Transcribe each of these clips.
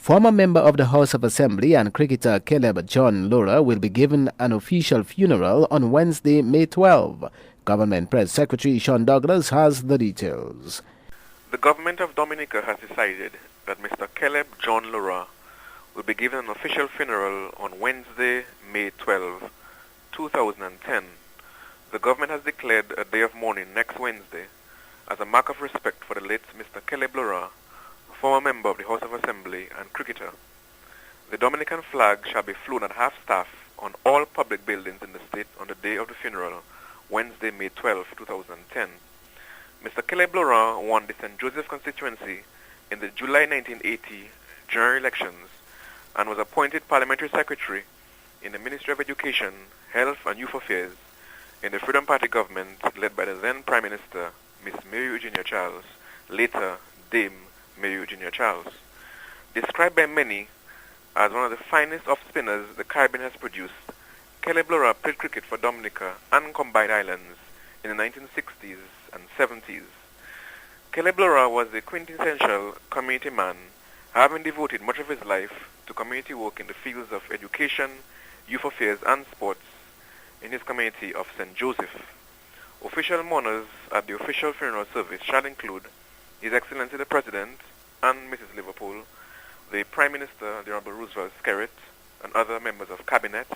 Former member of the House of Assembly and cricketer Caleb John Laura will be given an official funeral on Wednesday, May 12. Government Press Secretary Sean Douglas has the details. The government of Dominica has decided that Mr. Caleb John Laura will be given an official funeral on Wednesday, May 12, 2010. The government has declared a day of mourning next Wednesday as a mark of respect for the late Mr. Caleb Laura, former member of the House of Assembly and cricketer. The Dominican flag shall be flown at half-staff on all public buildings in the state on the day of the funeral, Wednesday, May 12, 2010. Mr. Caleb Laura won the St. Joseph constituency in the July 1980 general elections and was appointed Parliamentary Secretary in the Ministry of Education, Health and Youth Affairs in the Freedom Party government led by the then Prime Minister, Miss Mary Eugenia Charles, later Dame Mary Eugenia Charles. Described by many as one of the finest off-spinners the Caribbean has produced, Caleb Laura played cricket for Dominica and Combined Islands in the 1960s and 70s. Caleb Laura was a quintessential community man, having devoted much of his life to community work in the fields of education, youth affairs and sports in his community of St. Joseph. Official mourners at the official funeral service shall include His Excellency the President and Mrs. Liverpool, the Prime Minister, the Honorable Roosevelt Skerrit, and other members of Cabinet,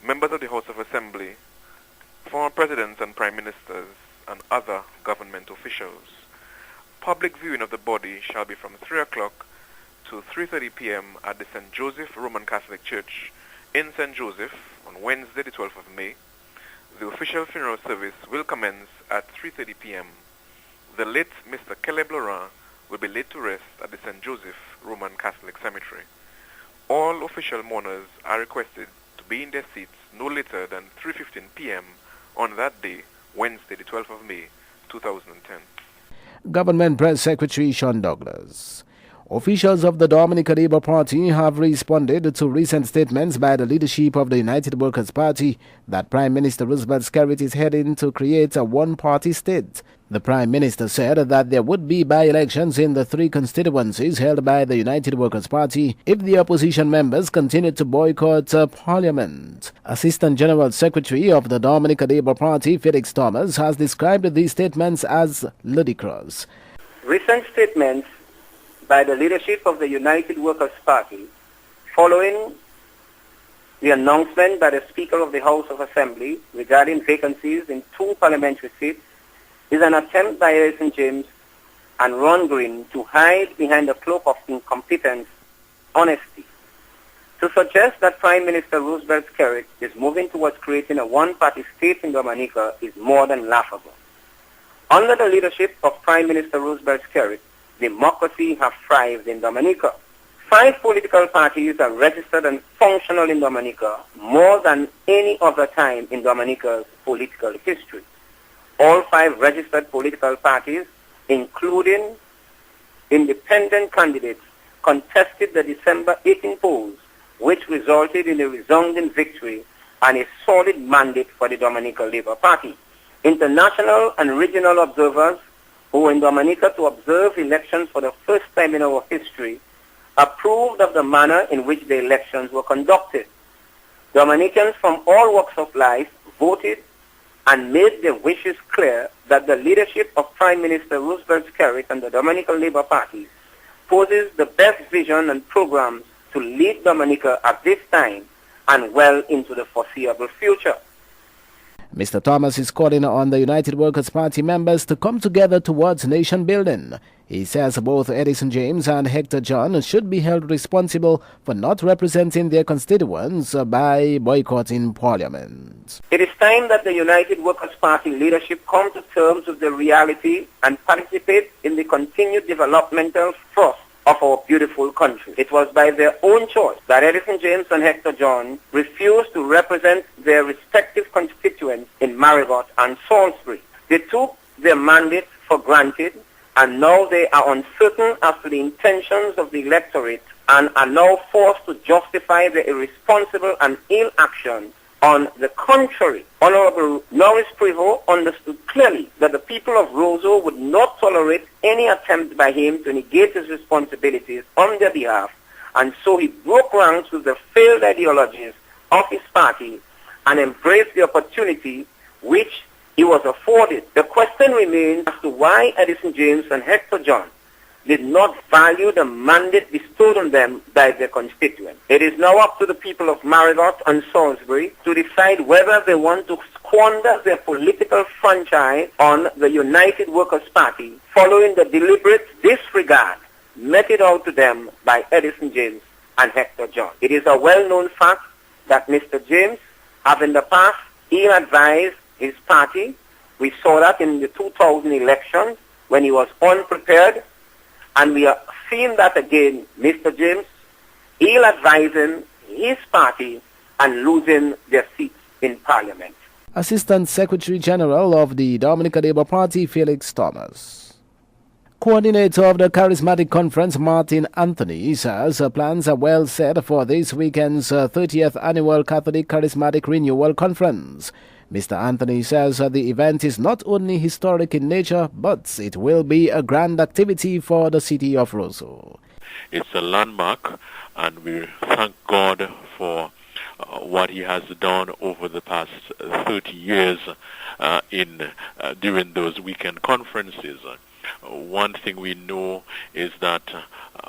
members of the House of Assembly, former Presidents and Prime Ministers, and other government officials. Public viewing of the body shall be from 3 o'clock to 3:30 p.m. at the St. Joseph Roman Catholic Church in St. Joseph on Wednesday the 12th of May. The official funeral service will commence at 3:30 p.m. The late Mr. Caleb Laura will be laid to rest at the St. Joseph Roman Catholic Cemetery. All official mourners are requested to be in their seats no later than 3:15 p.m. on that day, Wednesday the 12th of May, 2010. Government Press Secretary Sean Douglas. Officials of the Dominica Labour Party have responded to recent statements by the leadership of the United Workers' Party that Prime Minister Roosevelt Skerrit is heading to create a one-party state. The Prime Minister said that there would be by-elections in the 3 constituencies held by the United Workers' Party if the opposition members continued to boycott Parliament. Assistant General Secretary of the Dominica Labour Party, Felix Thomas, has described these statements as ludicrous. Recent statements by the leadership of the United Workers' Party following the announcement by the Speaker of the House of Assembly regarding vacancies in 2 parliamentary seats is an attempt by Harrison James and Ron Green to hide behind the cloak of incompetence, honesty. To suggest that Prime Minister Roosevelt Skerrit is moving towards creating a one-party state in Dominica is more than laughable. Under the leadership of Prime Minister Roosevelt Skerrit, democracy has thrived in Dominica. 5 political parties are registered and functional in Dominica more than any other time in Dominica's political history. All 5 registered political parties, including independent candidates, contested the December 18 polls, which resulted in a resounding victory and a solid mandate for the Dominica Labour Party. International and regional observers who were in Dominica to observe elections for the first time in our history approved of the manner in which the elections were conducted. Dominicans from all walks of life voted and made their wishes clear that the leadership of Prime Minister Roosevelt Skerrit and the Dominican Labour Party poses the best vision and programs to lead Dominica at this time and well into the foreseeable future. Mr. Thomas is calling on the United Workers' Party members to come together towards nation building. He says both Edison James and Hector John should be held responsible for not representing their constituents by boycotting Parliament. It is time that the United Workers' Party leadership come to terms with the reality and participate in the continued developmental thrust of our beautiful country. It was by their own choice that Edison James and Hector John refused to represent their respective constituents in Marigot and Salisbury. They took their mandate for granted, and now they are uncertain as to the intentions of the electorate and are now forced to justify their irresponsible and ill action. On the contrary, Honorable Norris Prevost understood clearly that the people of Roseau would not tolerate any attempt by him to negate his responsibilities on their behalf And so he broke ranks with the failed ideologies of his party and embraced the opportunity which he was afforded. The question remains as to why Edison James and Hector John did not value the mandate bestowed on them by their constituents. It is now up to the people of Marigot and Salisbury to decide whether they want to squander their political franchise on the United Workers' Party following the deliberate disregard meted out to them by Edison James and Hector John. It is a well-known fact that Mr. James have in the past ill-advised his party. We saw that in the 2000 election when he was unprepared, and we are seeing that again, Mr. James ill-advising his party and losing their seats in Parliament. Assistant Secretary General of the Dominican Labour Party, Felix Thomas. Coordinator of the Charismatic Conference, Martin Anthony, says plans are well set for this weekend's 30th Annual Catholic Charismatic Renewal Conference. Mr. Anthony says the event is not only historic in nature, but it will be a grand activity for the city of Roseau. It's a landmark, and we thank God for what he has done over the past 30 years during those weekend conferences. One thing we know is that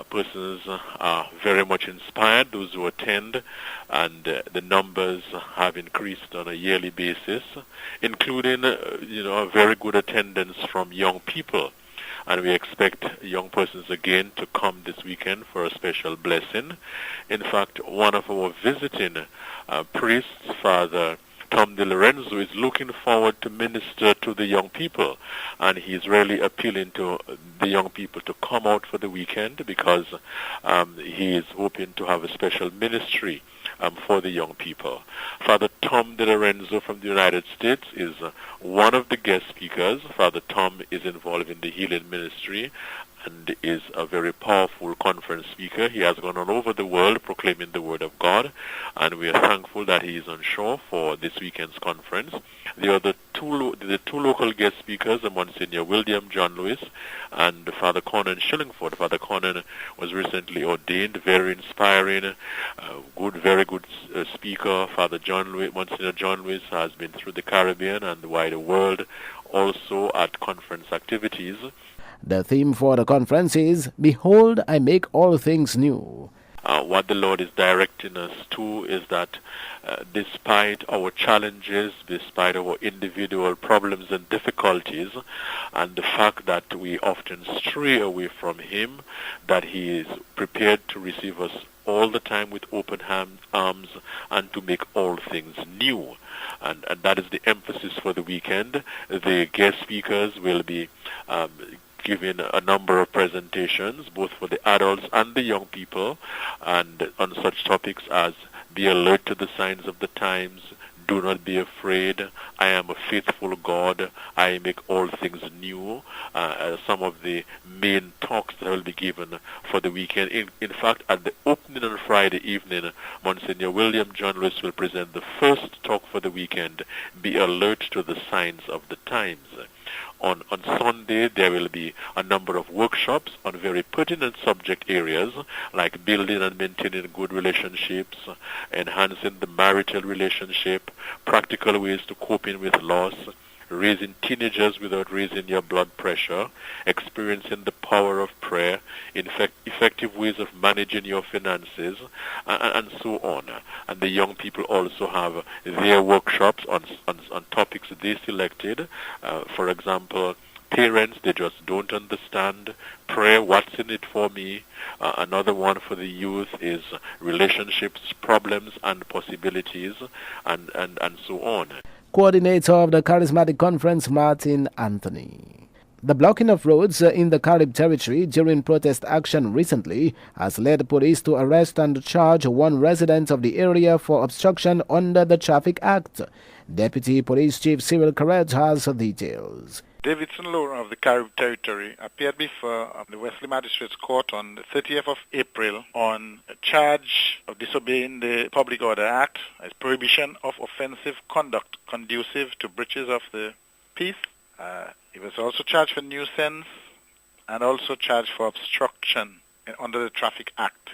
persons are very much inspired, those who attend, and the numbers have increased on a yearly basis, including a very good attendance from young people. And we expect young persons again to come this weekend for a special blessing. In fact, one of our visiting priests, Father Tom De Lorenzo, is looking forward to minister to the young people, and he's really appealing to the young people to come out for the weekend because he is hoping to have a special ministry for the young people. Father Tom De Lorenzo from the United States is one of the guest speakers. Father Tom is involved in the healing ministry and is a very powerful conference speaker. He has gone all over the world proclaiming the word of God, and we are thankful that he is on shore for this weekend's conference. The two local guest speakers are Monsignor William John Lewis and Father Conan Shillingford. Father Conan was recently ordained, very inspiring, very good speaker. Father Monsignor John Lewis has been through the Caribbean and the wider world, also at conference activities. The theme for the conference is, Behold, I make all things new. What the Lord is directing us to is that despite our challenges, despite our individual problems and difficulties, and the fact that we often stray away from Him, that He is prepared to receive us all the time with open arms and to make all things new. And that is the emphasis for the weekend. The guest speakers will be giving a number of presentations, both for the adults and the young people, and on such topics as be alert to the signs of the times, do not be afraid, I am a faithful God, I make all things new. Some of the main talks that will be given for the weekend. In fact, at the opening on Friday evening, Monsignor William John Lewis will present the first talk for the weekend, Be Alert to the Signs of the Times. On Sunday, there will be a number of workshops on very pertinent subject areas like building and maintaining good relationships, enhancing the marital relationship, practical ways to coping with loss, raising teenagers without raising your blood pressure, experiencing the power of prayer, effective ways of managing your finances, and so on. And the young people also have their workshops on topics they selected. For example, parents, they just don't understand prayer, what's in it for me. Another one for the youth is relationships, problems, and possibilities, and so on. Coordinator of the Charismatic Conference, Martin Anthony. The blocking of roads in the Carib territory during protest action recently has led police to arrest and charge one resident of the area for obstruction under the Traffic Act. Deputy Police Chief Cyril Carret has details. Davidson Laura of the Carib Territory appeared before the Wesley Magistrates Court on the 30th of April on a charge of disobeying the Public Order Act as prohibition of offensive conduct conducive to breaches of the peace. He was also charged for nuisance and also charged for obstruction under the Traffic Act.